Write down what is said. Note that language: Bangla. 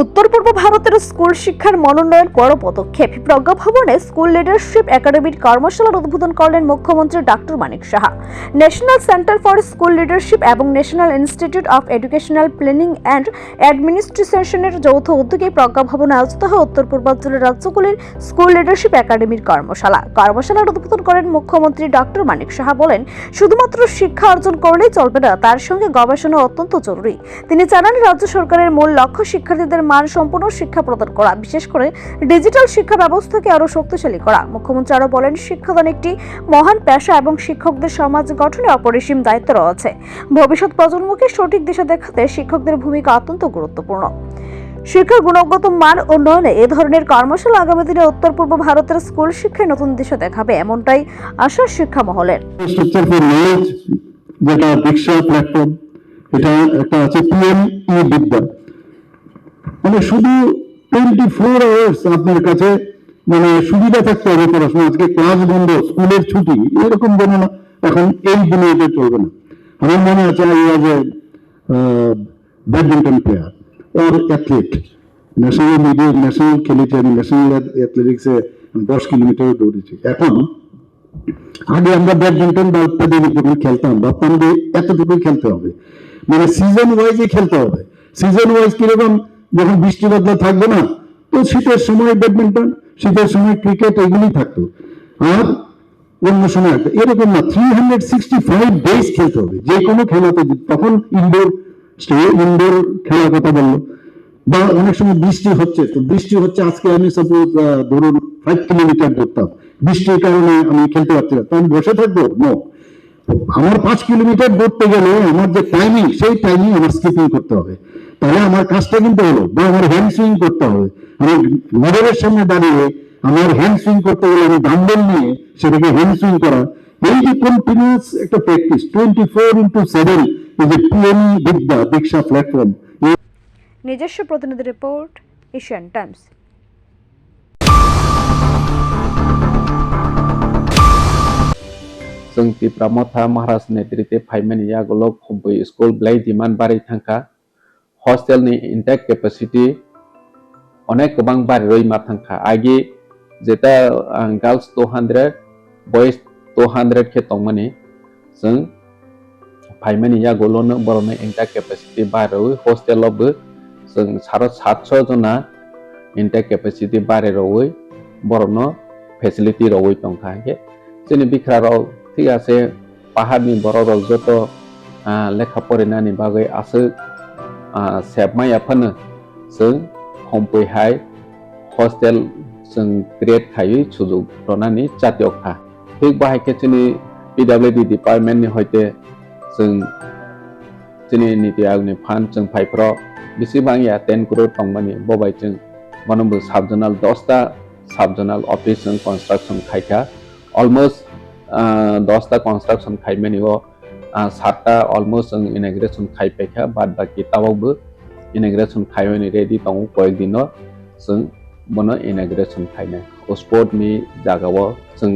উত্তর পূর্ব ভারতের স্কুল শিক্ষার মনোন্নয়ন বড় পদক্ষেপ। প্রজ্ঞা ভবনে স্কুল লিডারশিপ একাডেমির কর্মশালার উদ্বোধন করলেন মুখ্যমন্ত্রী doctor Manik Saha. National centre for school leadership এবং national institute of educational planning and অ্যাডমিনিস্ট্রেশনের যৌথ উদ্যোগে প্রজ্ঞা ভবনে আয়োজিত হয় উত্তর পূর্বাঞ্চলের রাজ্যগুলির স্কুল লিডারশিপ একাডেমির কর্মশালার উদ্বোধন করেন মুখ্যমন্ত্রী ডক্টর মানিক সাহা। বলেন, শুধুমাত্র শিক্ষা অর্জন করলেই চলবে না, তার সঙ্গে গবেষণা অত্যন্ত জরুরি। তিনি জানান, রাজ্য সরকারের মূল লক্ষ্য শিক্ষার্থীদের মানসম্পন্ন শিক্ষা প্রদান করা, বিশেষ করে ডিজিটাল শিক্ষা ব্যবস্থাকে আরো শক্তিশালী করা। মুখ্যমন্ত্রী আরো বলেন, শিক্ষাদান একটি মহান পেশা এবং শিক্ষকদের সমাজ গঠনে অপরিসীম দায়িত্ব রয়েছে। ভবিষ্যৎ প্রজন্মকে সঠিক দিশা দেখাতে শিক্ষকদের ভূমিকা অত্যন্ত গুরুত্বপূর্ণ। শিক্ষার গুণগত মান উন্নয়নে এ ধরনের কর্মশালা আগামী দিনে উত্তর পূর্ব ভারতের স্কুল শিক্ষায় নতুন দিশা দেখাবে, এমনটাই আশা শিক্ষা মহলের। যেটা দীক্ষা প্ল্যাটফর্ম, এটা একটা আছে পিএমই বিদ্যা, মানে শুধু 24 আওয়ার্স আপনার কাছে মানে সুবিধা থাকতে হবে পড়াশোনা। আজকে ক্লাস বন্ধ, স্কুলের ছুটি, এরকম যেন না এখন এই দুনিয়াতে চলবে না। আমার মনে আছে I was a badminton player আর অ্যাথলিট, ন্যাশনাল খেলেছি আমি, ন্যাশনাল অ্যাথলেটিক্সে 10 কিলোমিটার দৌড়েছি। এখন আগে আমরা ব্যাডমিন্টন বা ইত্যাদি যখন খেলতাম ভাবতাম যে এতটুকুই খেলতে হবে, মানে সিজন ওয়াইজই খেলতে হবে। সিজন ওয়াইজ কিরকম, যখন বৃষ্টি বাদলা থাকবে না তো শীতের সময় ব্যাডমিন্টন, শীতের সময় ক্রিকেট, এগুলি থাকতো। আর অন্য সময় এরকম না, 365 ডেজ খেলতে হবে যে কোনো খেলাতে। তখন ইনডোর খেলার কথা বললো, বা অনেক সময় বৃষ্টি হচ্ছে, তো বৃষ্টি হচ্ছে আজকে আমি সাপোজ ধরুন 5 কিলোমিটার দৌড়তাম, বৃষ্টির কারণে আমি খেলতে পারছি না, তো আমি বসে থাকবো? নো, আমার 5 কিলোমিটার দৌড়তে গেলে আমার যে টাইমিং, সেই টাইমিং আমার স্কিপিং করতে হবে, তাহলে আমার কাজটা কিন্তু হলো। বা আমার হ্যান্ড সুইং করতে হবে, আমার মিররের সামনে দাঁড়িয়ে আমার হ্যান্ড সুইং করতে গেলে আমি ডাম্বেল নিয়ে সেটাকে হ্যান্ড সুইং করা, এই যে কন্টিনিউয়াস একটা প্র্যাকটিস 24x7, এই যে পিএমই বিদ্যা দীক্ষা প্ল্যাটফর্ম। নিজস্ব প্রতিনিধি রিপোর্ট, এশিয়ান টাইমস। जों प्रमथा महाराज नेतृत्वे फाइमानि आगोलाव खम्बोय स्कुल ब्लाइ डिमान्ड बाराय थांखा हस्टेलनि इनटेक केपासिटी अनेक गोबां बाराय मा थांखा आगे जेता गार्ल्स 200 बॉयज 200 के तंगमानि जों फाइमानि आगोलावनो बरनो इनटेक केपासिटी बाराय हस्टेलावबो जों 700 जना इनटेक केपासिटी बाराय बरनो फेसिलिटी रवै दंखा के जोंनि बिखराराव ঠিক আছে পাহাড়নি বড় যত লেখা फरायनायनि बागै आसो सेबमायाफोरनो जों खमपैहाय हस्टेल जों क्रिएट खायै सुजुग रनानि जातियखा ठीक बाहायके जोंनि पिडब्लिउडि डिपार्टमेन्टनि हयते जों जोंनि नीति आयोगनि फान्ड जों फाइफ्राव बेसेबां 10 करोड़ दंमानि बबाय जों बनबो साबजोनाल 10टा साबजोनाल अफिस जों कन्स्ट्राक्शन खायखा अलमोस्ट 10टा कन्स्ट्राक्शन खायमानि 7टा अलमोस्ट जों इनाग्रेशन खायपायखा बाद बाकी ताबावबो इनाग्रेशन खायमानि रेडी दं कयेक दिनाव जों बनो इनाग्रेशन खायनाय स्पटनि जागायाव जों